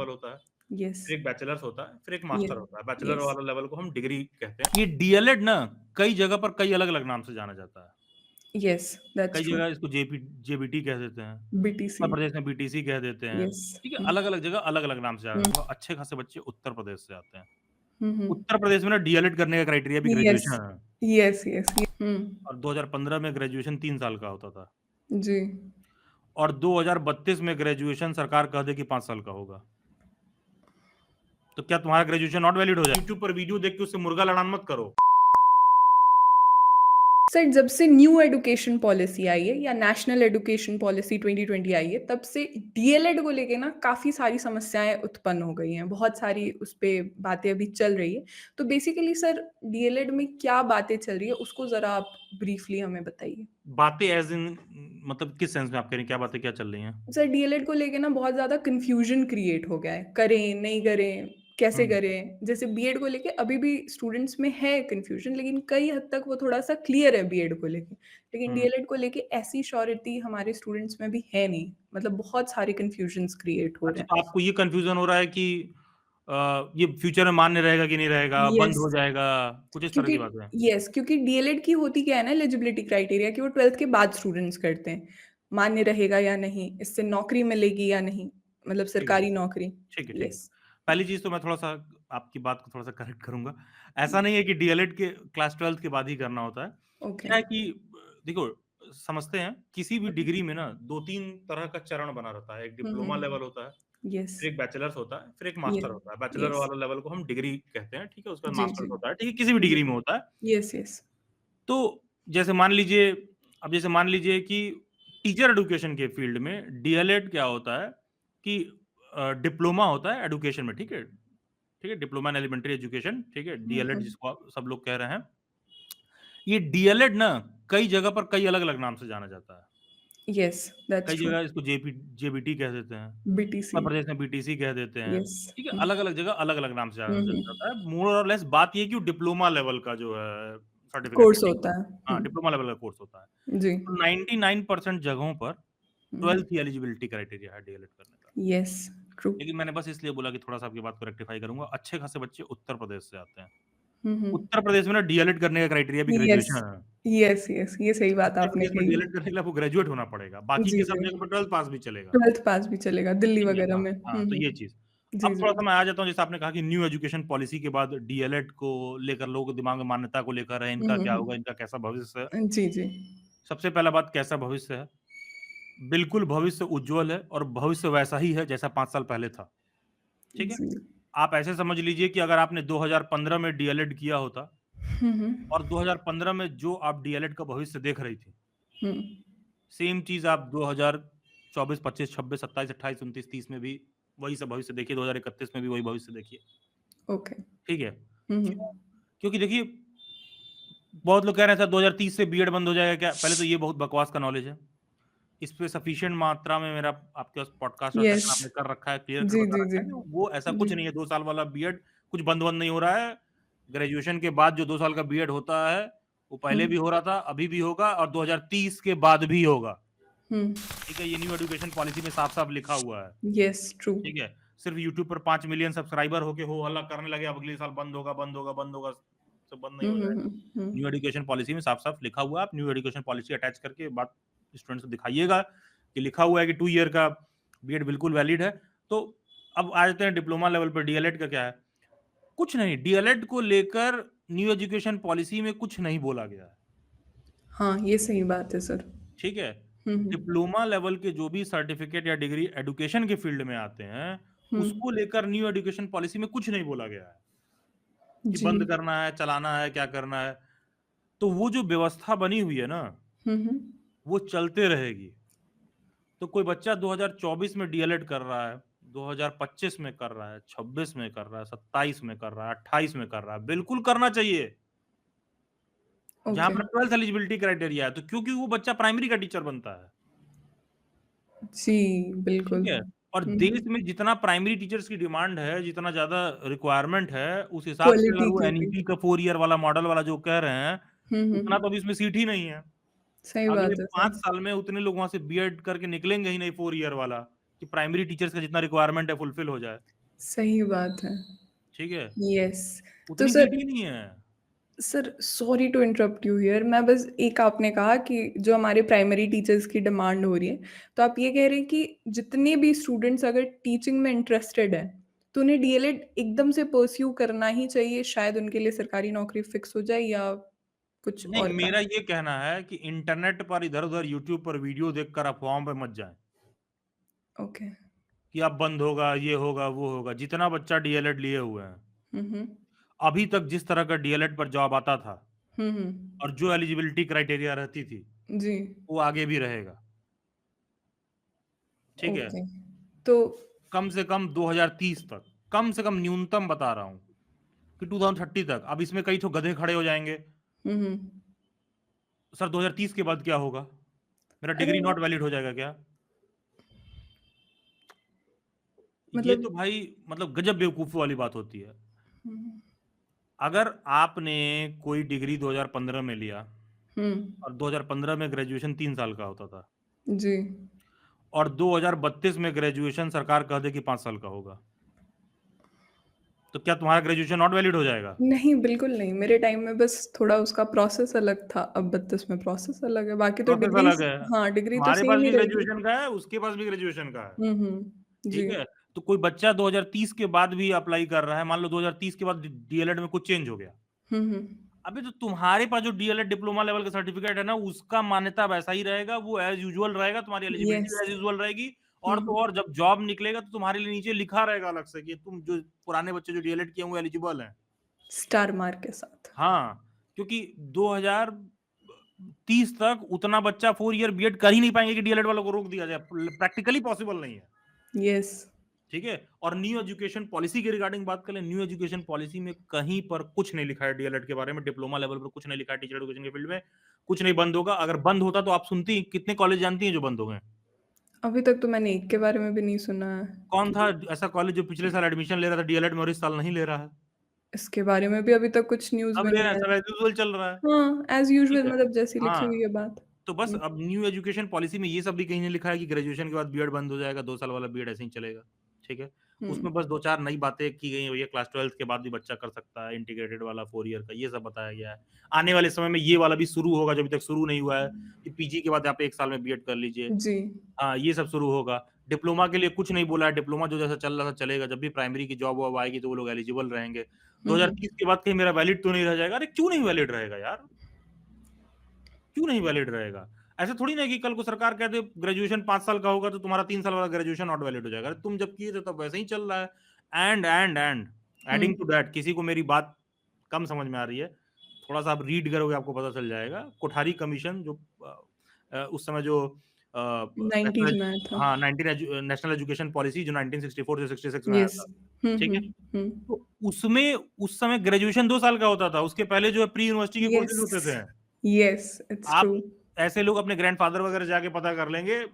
Level होता है, yes, फिर एक बैचलर्स होता है, फिर एक मास्टर यस, होता है। बैचलर यस, वाला लेवल को हम डिग्री कहते हैं। ये डीएलएड ना कई जगह पर कई अलग-अलग नाम से जाना जाता है। यस, दैट्स कई ट्रू। जगह इसको जेबीटी कह देते हैं, बीटीसी, उत्तर प्रदेश में बीटीसी कह देते हैं। यस। ठीक है? हुँ, अलग-अलग जगह अलग-अलग नाम से जाना हुँ, जाता है। अच्छे खासे बच्चे उत्तर प्रदेश से आते हैं। हुँ, हुँ। उत्तर प्रदेश में ना डीएलएड करने का क्राइटेरिया भी यस, ग्रेजुएशन है यस, यस, हुँ, और 2015 में ग्रेजुएशन 3 साल का होता था जी। और 2032 में ग्रेजुएशन सरकार कह दे कि 5 साल का होगा। तो क्या तुम्हारा ग्रेजुएशन नॉट वैलिड हो जाएगा? यूट्यूब पर वीडियो देख के उससे मुर्गा लड़ान मत करो। सर, जब से न्यू एजुकेशन पॉलिसी आई है या नेशनल एजुकेशन पॉलिसी 2020 आई है, तब से डीएलएड को लेके ना काफ़ी सारी समस्याएँ उत्पन्न हो गई हैं। बहुत सारी उस पे बातें अभी चल रही है। तो बेसिकली सर, डीएलएड में क्या बातें चल रही है, उसको ज़रा आप ब्रीफली हमें बताइए। बातें एज़ इन मतलब किस सेंस में आप कह रही हैं? क्या बातें क्या चल रही हैं? सर, डीएलएड को लेके ना बहुत ज़्यादा कन्फ्यूजन क्रिएट हो गया है। करें, नहीं करें, कैसे हुँ, करें? जैसे बीएड को लेके अभी भी स्टूडेंट्स में है कन्फ्यूजन, लेकिन कई हद तक वो थोड़ा-सा क्लियर है बीएड को लेके। लेकिन हुँ। डीएलएड को लेके ऐसी श्योरिटी हमारे स्टूडेंट्स में भी है नहीं। मतलब बहुत सारे कन्फ्यूजन्स क्रिएट हो अच्छा, रहे तो हैं। आपको ये कन्फ्यूज़न हो रहा है कि ये फ्यूचर में मान्य रहेगा कि नहीं रहेगा, बंद यस, हो जाएगा, कुछ इस तरह क्योंकि की बातें हैं? क्योंकि डीएलएड की होती क्या है ना एलिजिबिलिटी क्राइटेरिया कि वो 12th के बाद स्टूडेंट्स करते हैं। मान्य रहेगा या नहीं, इससे नौकरी मिलेगी या नहीं, मतलब ठीक है, सरकारी नौकरी। ठीक है, ठीक है। यस, पहली चीज़ तो मैं थोड़ा-सा आपकी बात को थोड़ा-सा करेक्ट करूँगा। ऐसा नहीं है कि डीएलएड के क्लास 12th के बाद ही करना होता है। ओके। क्या है कि देखो समझते हैं, किसी भी डिग्री में ना 2-3 तरह का चरण बना रहता है। एक हुँ, डिप्लोमा लेवल हुँ। होता है, यस, फिर एक बैचलर्स होता है, फिर एक ये मास्टर होता है। Bachelor yes. वाला लेवल को हम डिग्री कहते हैं, ठीक है? उसके बाद जी, मास्टर्स जी। होता है, ठीक है? किसी भी जी। डिग्री में होता है। Yes, yes. तो जैसे मान लीजिए जैसे मान लीजिए कि टीचर एजुकेशन के फील्ड में डीएलएड क्या होता है कि डिप्लोमा होता है एजुकेशन में, ठीक है? ठीक है? डिप्लोमा इन एलिमेंट्री एजुकेशन, ठीक है? हुँ, डीएलएड हुँ। जिसको आप सब लोग कह रहे हैं। ये डीएलएड ना कई जगह पर कई अलग-अलग नाम से जाना जाता है। यस, दैट्स कई ट्रू। जगह इसको जेबीटी कह देते हैं। बीटीसी। उत्तर प्रदेश में बीटीसी कह देते हैं। यस। ठीक है? हुँ। अलग-अलग जगह अलग-अलग नाम से हुँ, जाना जाता है। हुँ। मोर और लेस बात ये है कि वो डिप्लोमा लेवल का जो है सर्टिफ़िकेट है, कोर्स ठीक? होता है। हाँ, हुँ। डिप्लोमा लेवल का कोर्स होता है। जी। तो 99% जगहों पर हुँ। 12th ही एलिजिबिलिटी क्राइटेरिया है डीएलएड करने का। Yes, true. लेकिन मैंने बस इसलिए बोला कि थोड़ा-सा आपकी बात को रेक्टिफ़ाई करूँगा, अच्छे खासे बच्चे उत्तर प्रदेश से आते हैं। हुँ, हुँ। उत्तर प्रदेश में ना डीएलएड करने का क्राइटेरिया भी यस। ग्रेजुएशन है। यस, यस, ये सही बात उत्तर आपने प्रदेश में कही। डीएलएड करने के लिए आपको ग्रेजुएट होना पड़ेगा। बाकी जी, के सब जी। जगह पर 12th पास भी चलेगा। 12th पास भी चलेगा, दिल्ली ठीक है? वगैरह हाँ, में। हाँ, हुँ, तो हुँ। ये चीज़। जी, अब जी। थोड़ा-सा मैं आ जाता हूँ जैसे आपने कहा कि न्यू एजुकेशन पॉलिसी के बाद डीएलएड को लेकर लोगों के दिमाग में मान्यता को लेकर है, हुँ, इनका हुँ, क्या होगा, हुँ। इनका कैसा भविष्य है। जी, जी। सबसे पहला बात कैसा भविष्य है? बिल्कुल भविष्य उज्ज्वल है और भविष्य वैसा ही है जैसा 5 साल पहले था। ठीक है? जी। आप ऐसे समझ लीजिए कि अगर आपने 2015 में डीएलएड किया होता हुँ, हुँ। और 2015 में जो आप डीएलएड का भविष्य देख रही थी, हुँ। सेम चीज़ आप 2024, 25, 26, 27, 28, 29, 30 में भी वही सब भविष्य देखिए, 2031 में भी वही भविष्य देखिए। ओके। ठीक है? हुँ, क्यों? हुँ। क्योंकि देखिए, बहुत लोग कह रहे हैं सर 2030 से बीएड बंद हो जाएगा क्या? पहले तो ये बहुत बकवास का नॉलेज है। इस पे सफिशिएंट मात्रा में मेरा आपके पास पॉडकास्ट और यस। सेशन आपने कर रखा है, क्लियर कट जी, बता जी, रखा जी। है कि वो ऐसा जी। कुछ नहीं है, 2 साल वाला बीएड कुछ बंद-वंद नहीं हो रहा है। ग्रेजुएशन के बाद जो 2 साल का बीएड होता है, वो हुँ। पहले भी हो रहा था, अभी भी होगा और 2030 के बाद भी होगा। हुँ। ठीक है? ये न्यू एजुकेशन पॉलिसी में साफ-साफ लिखा हुआ है। Yes, true. ठीक है? सिर्फ यूट्यूब पर 5 मिलियन सब्सक्राइबर होके हो हल्ला करने लगे, अब अगले साल बंद होगा, बंद होगा, बंद होगा, सब बंद नहीं हुँ, हो हुँ, जाएगा। हुँ, न्यू हुँ। एजुकेशन पॉलिसी में साफ-साफ लिखा हुआ है, आप न्यू एजुकेशन पॉलिसी अटैच करके बात स्टूडेंट्स को दिखाइएगा कि लिखा हुआ है कि 2 ईयर का बीएड बिल्कुल वैलिड है। तो अब आ जाते हैं डिप्लोमा लेवल पर डीएलएड का क्या है? कुछ नहीं, डीएलएड को लेकर न्यू एजुकेशन पॉलिसी में कुछ नहीं बोला गया है। हाँ, ये सही बात है सर। ठीक है? हुँ, हुँ। डिप्लोमा लेवल के जो भी सर्टिफिकेट या डिग्री एजुकेशन के फील्ड में आते हैं, हुँ। उसको लेकर न्यू एजुकेशन पॉलिसी में कुछ नहीं बोला गया है, कि जी। बंद करना है, चलाना है, क्या करना है। तो वो जो व्यवस्था बनी हुई है ना, हुँ, हुँ। वो चलते रहेगी। तो कोई बच्चा 2024 में डीएलएड कर रहा है, 2025 में कर रहा है, 26 में कर रहा है, 27 में कर रहा है, 28 में कर रहा है, बिल्कुल करना चाहिए। जहाँ ओके। पर 12th एलिजिबिलिटी क्राइटेरिया है, तो क्योंकि वो बच्चा प्राइमरी का टीचर बनता है। जी, बिल्कुल। ठीक है? और हुँ, देश हुँ। में जितना प्राइमरी टीचर्स की डिमांड है, जितना ज़्यादा रिक्वायरमेंट है, उस हिसाब से अगर क्वालिटी वो की भी। एनईपी का 4 ईयर वाला मॉडल वाला जो कह रहे हैं, हुँ, हुँ, उतना तो हुँ। अभी इसमें सीट ही नहीं है। सही अगले बात है 5 सर। साल में उतने लोग वहाँ से बीएड करके निकलेंगे ही नहीं 4 ईयर वाला। कि प्राइमरी टीचर्स का जितना रिक्वायरमेंट है फुलफिल हो जाए। सही बात है। ठीक है, यस। तो उतनी सर नीड ही नहीं है। Sir sorry to interrupt you here, मैं बस एक आपने कहा कि जो हमारे प्राइमरी टीचर्स की डिमांड हो रही है, तो आप ये कह रहे हैं कि जितने भी स्टूडेंट्स अगर टीचिंग में इंटरेस्टेड हैं, तो उन्हें डीएलएड एकदम से परस्यू करना ही चाहिए, शायद उनके लिए सरकारी नौकरी फिक्स हो जाए या कुछ नहीं, और मेरा कारण? ये कहना है कि इंटरनेट पर इधर-उधर यूट्यूब पर वीडियो देखकर अफ़वाहों पे मत जाएँ, ओके। कि अब बंद होगा, ये होगा, वो होगा। जितना बच्चा डीएलएड लिए हुए हैं, हुँ, हुँ। अभी तक जिस तरह का डीएलएड पर जॉब आता था हुँ, हुँ। और जो एलिजिबिलिटी क्राइटेरिया रहती थी, जी, वो आगे भी रहेगा। ठीक है? ओके। तो कम से कम 2030 तक, कम से कम न्यूनतम बता रहा हूँ कि 2030 तक। अब इसमें कई ठो गधे खड़े हो जाएँगे, हुँ, हुँ। सर 2030 के बाद क्या होगा? मेरा अरे डिग्री नॉट वैलिड हो जाएगा क्या? ये मतलब तो भाई मतलब गजब बेवकूफ़ी वाली बात होती है। हुँ, अगर आपने कोई डिग्री 2015 में लिया हुँ, और 2015 में ग्रेजुएशन 3 साल का होता था जी। और 2032 में ग्रेजुएशन सरकार कह दे कि 5 साल का होगा, तो क्या तुम्हारा ग्रेजुएशन नॉट वैलिड हो जाएगा? नहीं, बिल्कुल नहीं, मेरे टाइम में बस थोड़ा उसका प्रोसेस अलग था, अब 32 में प्रोसेस अलग है, बाकी तो प्रोसेस अलग डिग्रीज़ है। हाँ, डिग्री तो तुम्हारे पास सेम ही भी रहेगी। ग्रेजुएशन का है, उसके पास भी ग्रेजुएशन का है। हुँ, हुँ। जी। ठीक है? तो कोई बच्चा 2030 के बाद भी अप्लाई कर रहा है, मान लो 2030 के बाद डीएलएड में कुछ चेंज हो गया। हुँ, हुँ। अबे तो तुम्हारे पास जो डीएलएड डिप्लोमा लेवल का सर्टिफिकेट है ना, उसका मान्यता वैसा ही रहेगा, वो एज़ यूजुअल रहेगा, तुम्हारी एलिजिबिलिटी येस। एज़ यूजुअल रहेगी हुँ, और तो हुँ। और जब जॉब निकलेगा तो तुम्हारे लिए नीचे लिखा रहेगा अलग से कि तुम जो पुराने बच्चे जो डीएलएड किए हैं वो एलिजिबल हैं। स्टार मार्क के साथ। हाँ, क्योंकि 2030 तक उतना बच्चा 4 ईयर बीएड कर ही नहीं पाएँगे कि डीएलएड वालों को रोक दिया जाए। प्रैक्टिकली पॉसिबल नहीं है। येस। ठीक है? और न्यू एजुकेशन पॉलिसी के रिगार्डिंग बात करें, न्यू एजुकेशन पॉलिसी में कहीं पर कुछ नहीं लिखा है डीएलएड के बारे में, डिप्लोमा लेवल पर कुछ नहीं लिखा है टीचर एजुकेशन के फील्ड में, कुछ नहीं बंद होगा। अगर बंद होता तो आप सुनती, कितने कॉलेज जानती हैं जो बंद हो गए? अभी तक तो मैंने एक के बारे में भी नहीं सुना है कौन था कि ऐसा कॉलेज जो पिछले साल एडमिशन ले रहा था डीएलएड में और इस साल नहीं ले रहा है? इसके बारे में भी अभी तक कुछ न्यूज़ सब में ले नहीं रहा है, सब आया। एज़ यूजुअल चल रहा है। हाँ, एज़ ठीक यूजुअल है? मतलब जैसी लिखी हाँ, हुई है बात। तो बस हुँ, अब न्यू एजुकेशन पॉलिसी में ये सब भी कहीं नहीं लिखा है कि ग्रेजुएशन के बाद बीएड बंद हो जाएगा, 2 साल वाला बीएड ऐसे ही चलेगा। ठीक है? हुँ, उसमें बस 2-4 नई बातें की गई हैं, भैया क्लास 12th के बाद भी बच्चा कर सकता है, इंटीग्रेटेड वाला 4 ईयर का, ये सब बताया गया है। आने वाले समय में ये वाला भी शुरू होगा, जो अभी तक शुरू नहीं हुआ है, कि पीजी के बाद आप 1 साल में बीएड कर लीजिए। जी। हाँ, ये सब शुरू होगा। डिप्लोमा के लिए कुछ नहीं बोला है, डिप्लोमा जो जैसा चल रहा था चलेगा, जब भी प्राइमरी की जॉब-वॉब आएगी तो वो लोग एलिजिबल रहेंगे। हुँ, हुँ। 2030 के बाद कहीं मेरा वैलिड तो नहीं रह जाएगा? अरे क्यों नहीं वैलिड रहेगा यार? क्यों नहीं वैलिड रहेगा? ऐसा थोड़ी ना है कि कल को सरकार कह दे ग्रेजुएशन 5 साल का होगा तो तुम्हारा 3 साल वाला ग्रेजुएशन नॉट वैलिड हो जाएगा। अरे तुम जब किए थे तब वैसे ही चल रहा है। And um, adding to that किसी को मेरी बात कम समझ में आ रही है, थोड़ा-सा आप रीड करोगे आपको पता चल जाएगा। कोठारी कमीशन जो उस समय जो नेशनल 90s में आया था। हाँ, नेशनल एजुकेशन पॉलिसी जो 1964 से 66 में आया येस। था। हुँ, ठीक हुँ, है? हुँ। तो उसमें उस समय ग्रेजुएशन 2 साल का होता था। उसके पहले जो है प्री यूनिवर्सिटी के येस। कोर्सेज़ होते थे। येस, इट्स आप ट्रू। ऐसे लोग अपने ग्रैंडफ़ादर वगैरह जाके पता कर लेंगे,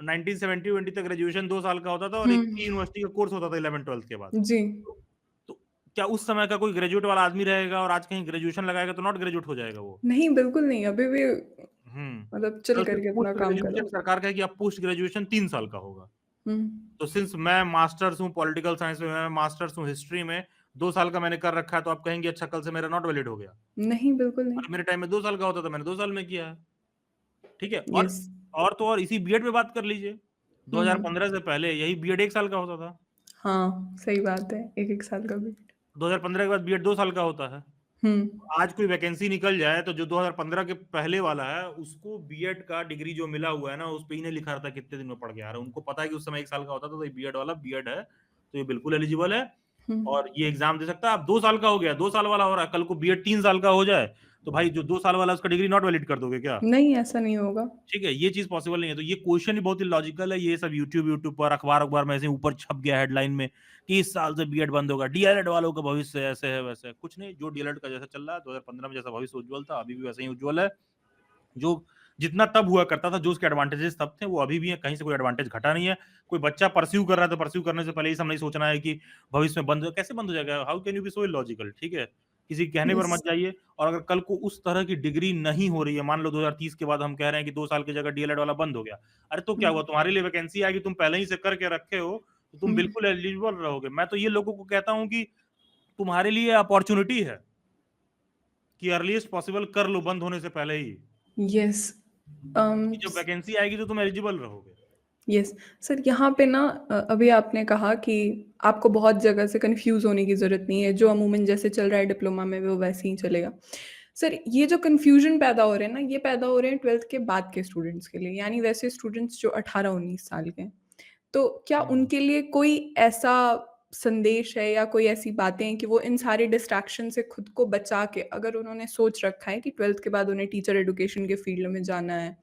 1970-20 तक ग्रेजुएशन 2 साल का होता था और हुँ, एक प्री यूनिवर्सिटी का कोर्स होता था 11th-12th के बाद। जी। तो तो क्या उस समय का कोई ग्रेजुएट वाला आदमी रहेगा और आज कहीं ग्रेजुएशन लगाएगा तो नॉट ग्रेजुएट हो जाएगा वो? नहीं, बिल्कुल नहीं, अभी भी हुँ। मतलब चिल कल से करके अपना पोस्ट काम ग्रेजुएशन करो। सरकार कहेगी अब पोस्ट ग्रेजुएशन 3 साल का होगा। हुँ। तो सिंस मैं मास्टर्स हूँ पॉलिटिकल साइंस में, मैं मास्टर्स हूँ हिस्ट्री में, 2 साल का मैंने कर रखा है तो आप कहेंगे अच्छा कल से मेरा नॉट वैलिड हो गया। नहीं, बिल्कुल नहीं। अरे मेरे टाइम में 2 साल का होता था, मैंने 2 साल में किया है। ठीक है? येस। और तो और इसी बीएड पे बात कर लीजिए। हुँ, हुँ। 2015 से पहले यही बीएड 1 साल का होता था। हाँ, सही बात है, 1-1 साल का भी। 2015 के बाद बीएड 2 साल का होता है। हुँ, आज कोई वैकेंसी निकल जाए तो जो 2015 के पहले वाला है, उसको बीएड का डिग्री जो मिला हुआ है ना, उसपे ही नहीं लिखा रहता कितने दिन में पढ़ के आ रहा है। उनको पता है कि उस समय 1 साल का होता था, तो ये बीएड वाला बीएड है, तो ये बिल्कुल एलिजिबल है हुँ। और ये एग्ज़ाम दे सकता है। अब 2 साल का हो गया, 2 साल वाला हो रहा है, कल को बीएड 3 साल का हो जाए, तो भाई जो 2 साल वाला है उसका डिग्री नॉट वैलिड कर दोगे क्या? नहीं, ऐसा नहीं होगा। ठीक है, ये चीज़ पॉसिबल नहीं है। तो ये क्वेश्चन ही बहुत इलॉजिकल है। ये सब यूट्यूब पर, अखबार-अखबार में ऐसे ही ऊपर छप गया हेडलाइन में कि इस साल से बीएड बंद होगा। डीएलएड वालों का भविष्य ऐसे है, वैसे है। कुछ नहीं, जो डीएलएड का जैसा चल रहा है, 2015 में जैसा भविष्य उज्ज्वल था, अभी भी वैसे ही उज्ज्वल है। जो जितना तब हुआ करता था, जो उसके एडवांटेजेस तब थे, वो अभी भी हैं। कहीं से कोई एडवांटेज घटा नहीं है। कोई बच्चा परस्यू कर रहा है, तो परस्यू करने से पहले ये सब नहीं सोचना है कि भविष्य में बंद कैसे बंद हो जाएगा? How can you be so illogical? ठीक है? किसी के कहने पर यस। मत जाइए। और अगर कल को उस तरह की डिग्री नहीं हो रही है, मान लो 2030 के बाद हम कह रहे हैं कि 2 साल की जगह डीएलएड वाला बंद हो गया। अरे तो क्या हुँ, हुआ? तुम्हारे लिए वैकेंसी आएगी, तुम पहले ही से करके रखे हो, तो तुम हुँ, बिल्कुल एलिजिबल रहोगे। मैं तो ये लोगों को कहता हूँ कि तुम्हारे लिए अपॉर्च्युनिटी है कि अर्लीस्ट पॉसिबल कर लो बंद होने से पहले ही, यस। अम, क्योंकि जब वैकेंसी आएगी तो तुम एलिजिबल रहोगे। यस। सर यहाँ पे ना अभी आपने कहा कि आपको बहुत जगह से कन्फ्यूज़ होने की ज़रूरत नहीं है, जो अमूमन जैसे चल रहा है डिप्लोमा में वो वैसे ही चलेगा। सर ये जो कन्फ्यूज़न पैदा हो रहे हैं ना, ये पैदा हो रहे हैं 12th के बाद के स्टूडेंट्स के लिए, यानी वैसे स्टूडेंट्स जो 18-19 साल के हैं। तो क्या हुँ। उनके लिए कोई ऐसा संदेश है या कोई ऐसी बातें हैं कि वो इन सारे डिस्ट्रैक्शन से खुद को बचा के अगर उन्होंने सोच रखा है कि 12th के बाद उन्हें टीचर एजुकेशन के फील्ड में जाना है,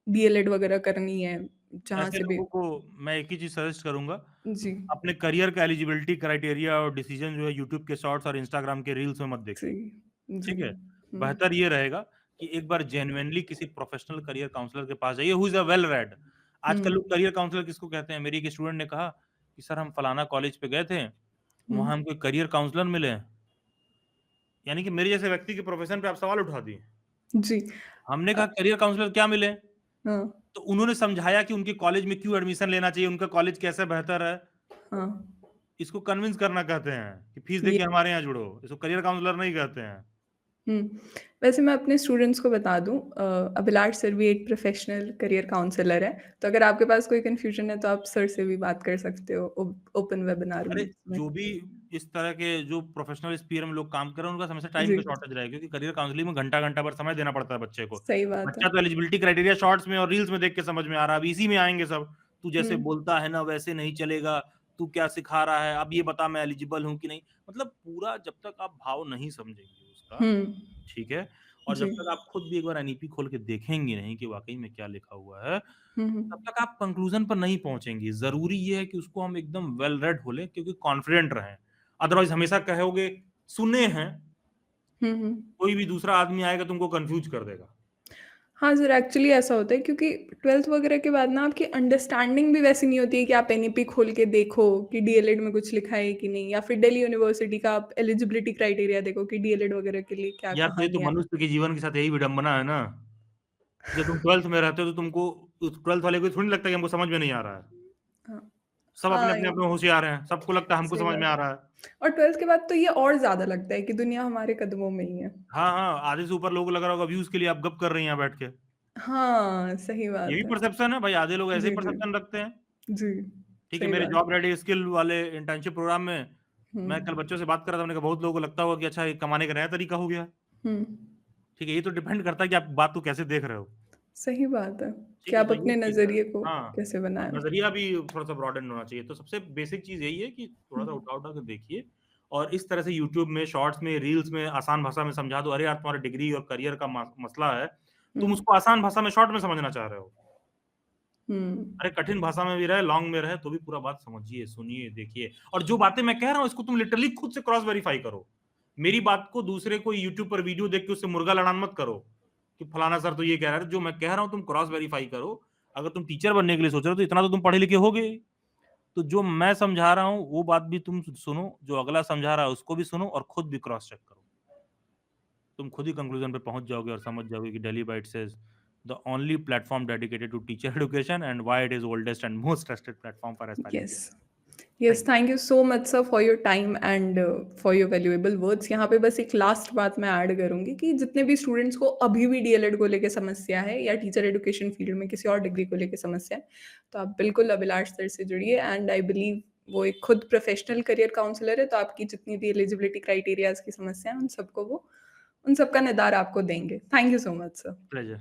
डीएलएड वगैरह करनी है, जहाँ ऐसे से भी लोगों को मैं एक ही चीज़ सजेस्ट करूँगा, जी, अपने करियर का एलिजिबिलिटी क्राइटेरिया और डिसीज़न जो है यूट्यूब के शॉर्ट्स और इंस्टाग्राम के रील्स में मत जी, देखिए, जी। ठीक है? हुँ, बेहतर ये रहेगा कि एक बार जेन्युइनली किसी प्रोफेशनल करियर काउंसलर के पास जाइए who is a well read. हुँ, आजकल लोग करियर काउंसलर किसको कहते हैं? मेरी एक स्टूडेंट ने कहा कि सर हम फलाना कॉलेज पे गए थे, हुँ, वहाँ हमको एक करियर काउंसलर मिले। यानी कि मेरे जैसे व्यक्ति के प्रोफ़ेशन पे आप सवाल उठा दिए। जी। हमने अ, कहा करियर काउंसलर क्या मिले? हाँ, तो उन्होंने समझाया कि उनके कॉलेज में क्यों एडमिशन लेना चाहिए, उनका कॉलेज कैसे बेहतर है। हाँ, इसको कन्विंस करना कहते हैं कि फीस ये देके हमारे यहाँ जुड़ो। इसको करियर काउंसलर नहीं कहते हैं। हुँ। वैसे मैं अपने स्टूडेंट्स को बता दूँ अभिलाष सर भी एक प्रोफ़ेशनल करियर काउंसलर है, तो अगर आपके पास कोई कन्फ्यूज़न है तो आप सर से भी बात कर सकते हो ओपन वेबिनार अरे, में। जो भी इस तरह के जो प्रोफ़ेशनल स्फीयर में लोग काम कर रहे हैं, उनका हमेशा टाइम जी, का शॉर्टेज रहा है क्योंकि करियर काउंसलिंग में घंटा-घंटा भर समय देना पड़ता है बच्चे को। सही बात है। बच्चा तो एलिजिबिलिटी क्राइटेरिया शॉर्ट्स में और रील्स में देख के समझ में आ रहा है, अब इसी में आएँगे सब। तू हुँ, जैसे बोलता है ना वैसे नहीं चलेगा, तू क्या सिखा रहा है, अब ये बता मैं एलिजिबल हूँ कि नहीं? मतलब पूरा जब तक आप भाव नहीं समझेंगे उसका, हुँ, ठीक है? और जी। जब तक आप खुद भी एक बार एनईपी खोल के देखेंगे नहीं कि वाक़ई में क्या लिखा हुआ है, हुँ, हुँ। तब तक आप कंक्लूज़न पर नहीं पहुँचेंगे। ज़रूरी ये है कि उसको हम एकदम वेल रेड हो लें क्योंकि कॉन्फिडेंट रहें। अदरवाइज़ हमेशा कहोगे सुने हैं, हुँ, हुँ। कोई भी दूसरा आदमी आएगा तुमको कन्फ्यूज़ कर देगा। हाँ सर, एक्चुअली ऐसा होता है क्योंकि 12th वगैरह के बाद ना आपकी अंडरस्टैंडिंग भी वैसी नहीं होती है कि आप एनईपी खोल के देखो कि डीएलएड में कुछ लिखा है कि नहीं या फिर दिल्ली यूनिवर्सिटी का आप एलिजिबिलिटी क्राइटेरिया देखो कि डीएलएड वगैरह के लिए क्या यार तो ये तो कहानी है। मनुष्य के जीवन के साथ यही विडंबना है ना। जब तुम 12th में रहते हो तो तुमको उस 12th वाले को थोड़ी लगता है कि हमको समझ में नहीं आ रहा है। हाँ, सब हाँ, अपने-अपने में होशियार हैं, सबको लगता है हमको सही समझ में बात आ है। रहा है। और 12th के बाद तो ये और ज़्यादा लगता है कि दुनिया हमारे कदमों में ही है। हाँ, हाँ, आधे से ऊपर लोगों को लग रहा होगा व्यूज़ के लिए आप गप कर रही हैं यहाँ बैठ के। हाँ, सही ये भी बात है। परसेप्शन है भाई, आधे लोग ऐसे ही जी, जी। परसेप्शन रखते हैं। जी, ठीक है, सही मेरे बात जॉब है। रेडी स्किल वाले इंटर्नशिप प्रोग्राम में हुँ, मैं कल बच्चों से बात कर रहा था, मैंने कहा बहुत लोगों को लगता होगा कि अच्छा ये कमाने का नया तरीका हो गया। हुँ, ठीक है, ये तो डिपेंड करता है कि आप बात को कैसे देख रहे हो। सही बात है कि ठीक है, आप तो ये अपने चीज़ है। नज़रिए को हाँ, कैसे और बनाएँ। नज़रिया भी थोड़ा-सा ब्रॉडेन होना चाहिए। तो सबसे बेसिक चीज़ यही है कि हुँ, थोड़ा-सा उठा-उठा के देखिए और इस तरह से यूट्यूब में, शॉर्ट्स में, रील्स में आसान भाषा में समझा दो, अरे यार तुम्हारा डिग्री और करियर का मसला है, हुँ, तुम उसको आसान भाषा में, शॉर्ट में समझना चाह रहे हो। हुँ। अरे कठिन भाषा में भी रहे, लॉन्ग में रहे, तो भी पूरा बात समझिए, सुनिए, देखिए और जो बातें मैं कह रहा हूँ, इसको तुम लिटरली खुद से क्रॉस वेरीफाई करो। मेरी बात को दूसरे कोई यूट्यूब पर वीडियो देख के उससे मुर्गा लड़ान मत करो, कि फलाना सर तो ये कह रहा है। जो मैं कह रहा हूँ, तुम क्रॉस वेरीफाई करो। अगर तुम टीचर बनने के लिए सोच रहे हो, तो इतना तो तुम पढ़े लिखे होगे ही। तो जो मैं समझा रहा हूँ, वो बात भी तुम सुनो, जो अगला समझा रहा है, उसको भी सुनो और खुद भी क्रॉस चेक करो। तुम खुद ही कंक्लूजन पे पहुँच जाओगे और समझ जाओगे कि daily bite says the only platform dedicated to teacher education and why it is oldest and most trusted platform for aspiring yes. Teachers. Yes, thank you. Thank you so much sir for your time and for your valuable words. यहाँ पे बस एक last बात मैं add करूँगी कि जितने भी स्टूडेंट्स को अभी भी डीएलएड को लेके समस्या है या टीचर एजुकेशन फील्ड में किसी और डिग्री को लेके समस्या है, तो आप बिल्कुल अभिलाष सर से जुड़िए एंड आई बिलीव वो एक खुद प्रोफेशनल करियर काउंसलर है, तो आपकी जितनी भी एलिजिबिलिटी क्राइटेरियाज़ की समस्या है, उन सबको वो उन सबका निदान आपको देंगे। Thank you so much sir. Pleasure.